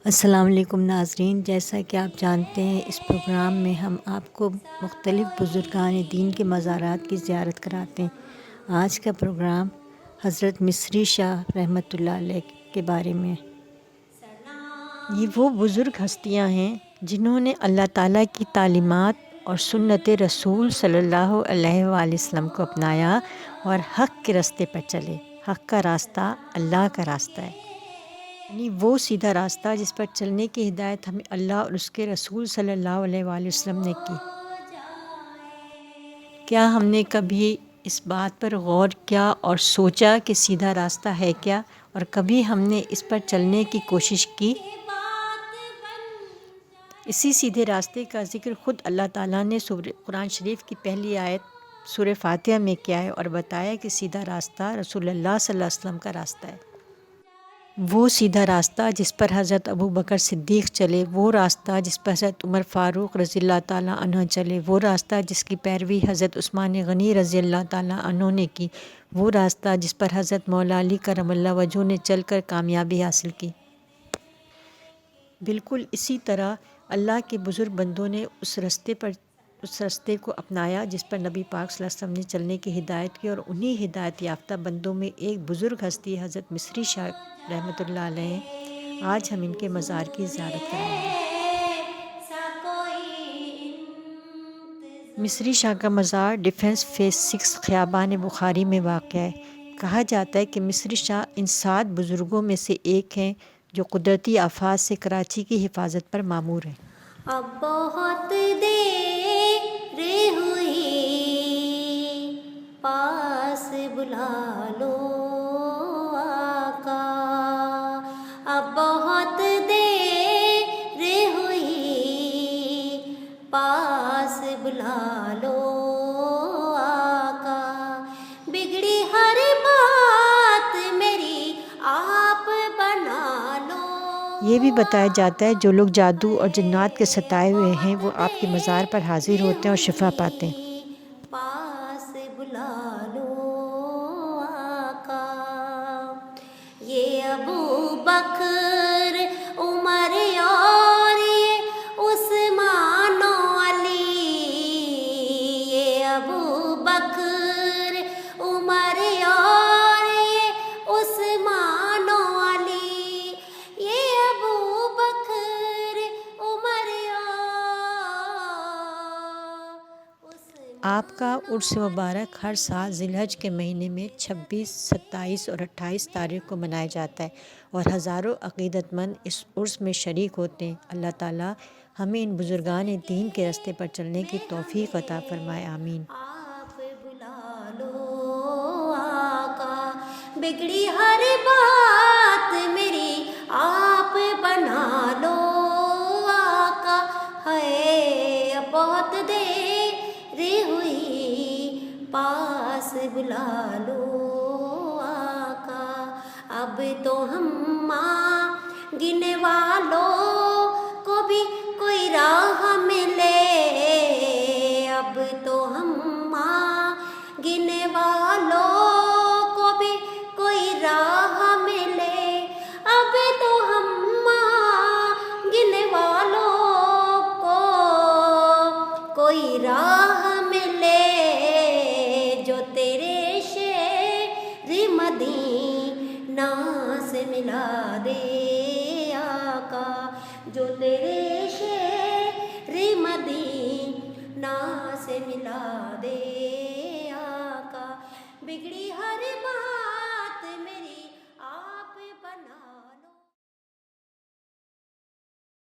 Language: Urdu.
السلام علیکم ناظرین، جیسا کہ آپ جانتے ہیں اس پروگرام میں ہم آپ کو مختلف بزرگان دین کے مزارات کی زیارت کراتے ہیں۔ آج کا پروگرام حضرت مصری شاہ رحمۃ اللہ علیہ کے بارے میں۔ یہ وہ بزرگ ہستیاں ہیں جنہوں نے اللہ تعالیٰ کی تعلیمات اور سنت رسول صلی اللہ علیہ وآلہ وسلم کو اپنایا اور حق کے راستے پر چلے۔ حق کا راستہ اللہ کا راستہ ہے، یعنی وہ سیدھا راستہ جس پر چلنے کی ہدایت ہمیں اللہ اور اس کے رسول صلی اللہ علیہ وآلہ وسلم نے کی۔ کیا ہم نے کبھی اس بات پر غور کیا اور سوچا کہ سیدھا راستہ ہے کیا، اور کبھی ہم نے اس پر چلنے کی کوشش کی؟ اسی سیدھے راستے کا ذکر خود اللہ تعالیٰ نے قرآن شریف کی پہلی آیت سورہ فاتحہ میں کیا ہے اور بتایا کہ سیدھا راستہ رسول اللہ صلی اللہ علیہ وسلم کا راستہ ہے۔ وہ سیدھا راستہ جس پر حضرت ابوبکر صدیق چلے، وہ راستہ جس پر حضرت عمر فاروق رضی اللہ تعالیٰ عنہ چلے، وہ راستہ جس کی پیروی حضرت عثمان غنی رضی اللہ تعالیٰ عنہ نے کی، وہ راستہ جس پر حضرت مولا علی کرم اللہ وجہہ نے چل کر کامیابی حاصل کی۔ بالکل اسی طرح اللہ کے بزرگ بندوں نے اس راستے کو اپنایا جس پر نبی پاک صلی اللہ علیہ وسلم نے چلنے کی ہدایت کی، اور انہی ہدایت یافتہ بندوں میں ایک بزرگ ہستی حضرت مصری شاہ رحمۃ اللہ علیہ ہیں۔ آج ہم ان کے مزار کی زیارت کریں گے۔ مصری شاہ کا مزار ڈیفنس فیس 6 خیابان بخاری میں واقع ہے۔ کہا جاتا ہے کہ مصری شاہ ان 7 بزرگوں میں سے ایک ہیں جو قدرتی آفات سے کراچی کی حفاظت پر مامور ہیں۔ اب بہت دیر ہوئی، پاس بلا لو آقا، اب بہت دیر ہوئی، پاس بلا لو آقا، بگڑی ہر بات میری آپ بنا لو۔ یہ بھی بتایا جاتا ہے جو لوگ جادو اور جنات کے ستائے ہوئے ہیں وہ آپ کے مزار پر حاضر ہوتے ہیں اور شفا پاتے ہیں۔ پاس بلا لو آقا، یہ ابو بکر عمر اور یہ عثمان و علی، یہ ابو بکر عمر اور یہ عثمان و علی، یہ ابو بکر عمر آپ کا عرس مبارک ہر سال ذی الحج کے مہینے میں 26، 27 اور 28 تاریخ کو منایا جاتا ہے، اور ہزاروں عقیدت مند اس عرس میں شریک ہوتے ہیں۔ اللہ تعالیٰ ہمیں ان بزرگان دین کے راستے پر چلنے کی توفیق عطا فرمائے، آمین۔ آپ بلا لو آقا، بگڑی ہر بات میری آپ بنا لو آقا، ہے بہت دیر ہوئی، پاس بلا لو آقا، اب تو ہم مانگنے والوں کو بھی کوئی راہ ملے، اب تو ہم مانگنے والوں کو بھی کوئی راہ ملے، اب تو ہم مانگنے والوں کو کوئی راہ ملے، جو تیرے شہر مدینہ سے ملا دے آقا، جو تیرے شہر مدینہ سے ملا دے